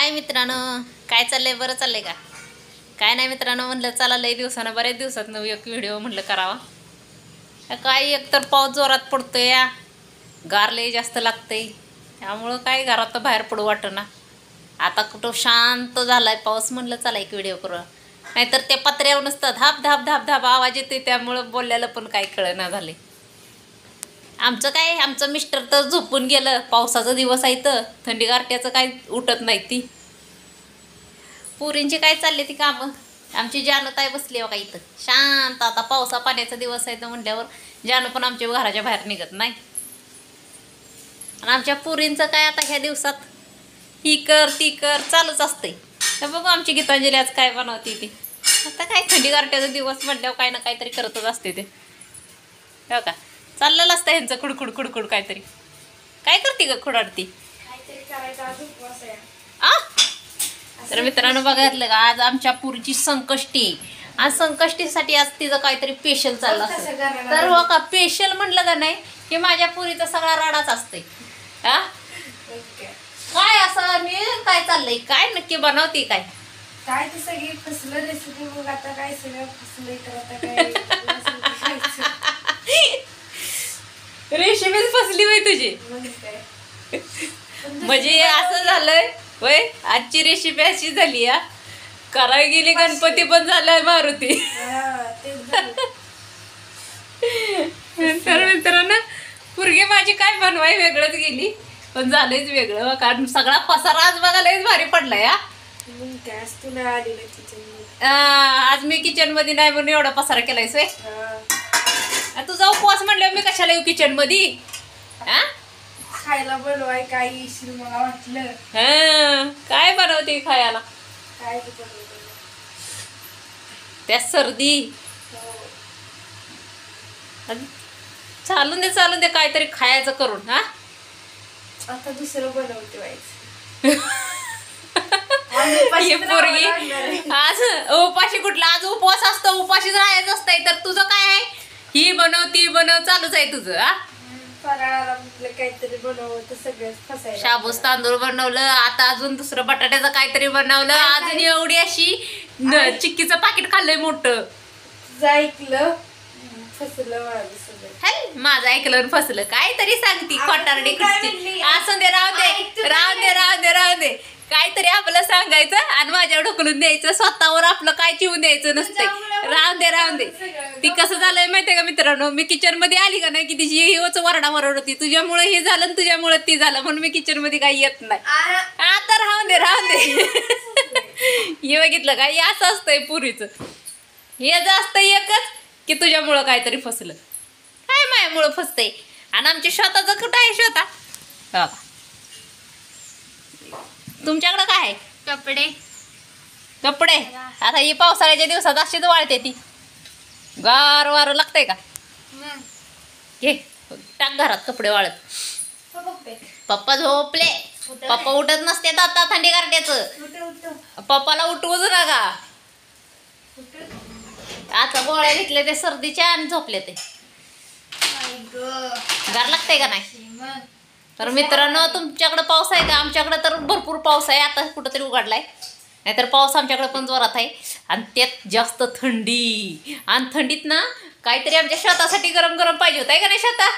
हाय मित्रांनो, काय चाललंय? बरं चाललंय का? काय नाही मित्रांनो, म्हणलं चला लई दिवसानं बऱ्याच दिवसातनं एक व्हिडिओ म्हणलं करावा. काय एकतर पाऊस जोरात पडतोय या, गार लई जास्त लागतंय, त्यामुळं काय घरात बाहेर पडू वाटेना. आता कुठं शांत झालाय पाऊस, म्हणलं चला एक व्हिडिओ करू. नाहीतर ते पत्र्यावर नुसतं धाप धाप धाप धाप आवाज येतोय, त्यामुळं बोलल्याला पण काय कळना झाले. आमचं काय, आमचं मिस्टर तर झोपून गेलं. पावसाचा दिवस आहे तर थंडी गारट्याचं काय उठत नाही. ती पुरींची काय चालली ती कामं. आमची जानताई बसली हो का इथं शांत. आता पावसा पाण्याचा दिवस आहे तर म्हटल्यावर जानू पण आमच्या घराच्या बाहेर निघत नाही. आणि आमच्या पुरींचं काय आता ह्या दिवसात ही कर ती कर चालूच असते. तर बघू आमची गीतांजली आज काय बनवते ती. आता काय थंडी गारट्याचा दिवस म्हटल्यावर काय ना काहीतरी करतच असते ते, हो का. चाललेलं असतं ह्यांचं खुडखुड खुडखुड काहीतरी. काय करते ग खुडाडती? तर मित्रांनो बघितलं का, आज आमच्या पुरीची संकष्टी. आज संकष्टीसाठी आज तिचं काहीतरी स्पेशल चाललं असतं. तर हो का, स्पेशल म्हणलं का नाही की माझ्या पुरीचा सगळा राडाच असते. हा काय असं मी काय चाललंय, काय नक्की बनवते काय? काय ते सगळी फसलं रेसिपी. मग आता काय सगळं फसलंय तर आता काय रेसिपीच फसली होय तुझी. म्हणजे असं झालंय होय, आजची रेसिपी अशी झाली या, करायला गेली गणपती पण झालाय मारुती. तर मित्रांनो पुरगी माझी काय बनवाय वेगळंच गेली, पण झालंच वेगळं. कारण सगळा पसारा आज बघा लयच भारी पडलाय. आज मी किचन मध्ये नाही म्हणून एवढा पसारा केलाय सोय. तुझा उपवास म्हणल्यावर मी कशाला येऊ किचन मध्ये? खायला बनवाय काय येशील मला वाटलं. काय बनवते खायला? काय त्या सर्दी चालून दे चालून दे, काहीतरी खायचं करून. आता दुसरं बनवते व्हायचं. पोरगी आज उपाशी कुठला, आज उपवास असतो, उपाशीच राहायचं असतंय. तर तुझं काय आहे, ही बनव ती बनव चालूच आहे तुझं. फराळाला काहीतरी बनवलं, सगळं फसायला. शाबूस तांदूळ बनवलं, आता अजून दुसरं बटाट्याचं काहीतरी बनवलं, अजून एवढी अशी चिक्कीचं पाकिट खाल्लंय मोठं. ऐकलं फसलं माझं सगळं. माझं ऐकलं आणि फसलं काहीतरी सांगती खोटारडी कुठची. असं दे, राहू दे राहू दे राहू दे राहू दे. काहीतरी आपलं सांगायचं आणि माझ्यावर ढकलून द्यायचं, स्वतःवर आपलं काय चिवून द्यायचं नसतंय. राहून दे राहून दे. ती कसं झालंय माहितीये का मित्रांनो, मी किचन मध्ये आली का नाही की तिची हिच वरडा वरड होती, तुझ्यामुळे हे झालं आणि तुझ्यामुळे ती झालं, म्हणून मी किचन मध्ये काही येत नाही. आता राहून दे राहून दे. हे बघितलं का, हे असं असतंय पुरीचं. हे जर असतं एकच की तुझ्यामुळं काहीतरी फसलं, काय माझ्यामुळं फसतंय. आणि आमच्या स्वतःचं कुठं आहे स्वतः? बाबा तुमच्याकडं काय आहे? कपडे कपडे. आता ही पावसाळ्याच्या दिवसात अशीच वाळते ती, गार वारं लागतंय का. घे टाक घरात कपडे वाळत. पप्पा झोपले, पप्पा उठत नसते आता थंडी गारट्याचं. पप्पाला उठवूच नका. आता गोळ्या घेतले ते सर्दीच्या आणि झोपले ते. गार लागतंय का नाही? तर मित्रांनो तुमच्याकडे पाऊस आहे का? आमच्याकडे तर भरपूर पाऊस आहे. आता कुठंतरी उघडलाय, नाहीतर पाऊस आमच्याकडे पण जोरात आहे. आणि त्यात जास्त थंडी, आणि थंडीत ना काहीतरी आमच्या शेतासाठी गरम गरम पाहिजे होत आहे का नाही? शेतात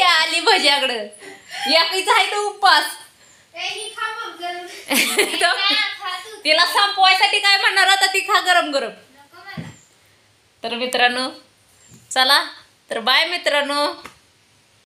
आली भज्याकडं याकीच आहे तो उपवास. तिला संपवायसाठी काय म्हणणार आता, ती खा गरम गरम. तर मित्रांनो चला, तर बाय मित्रांनो.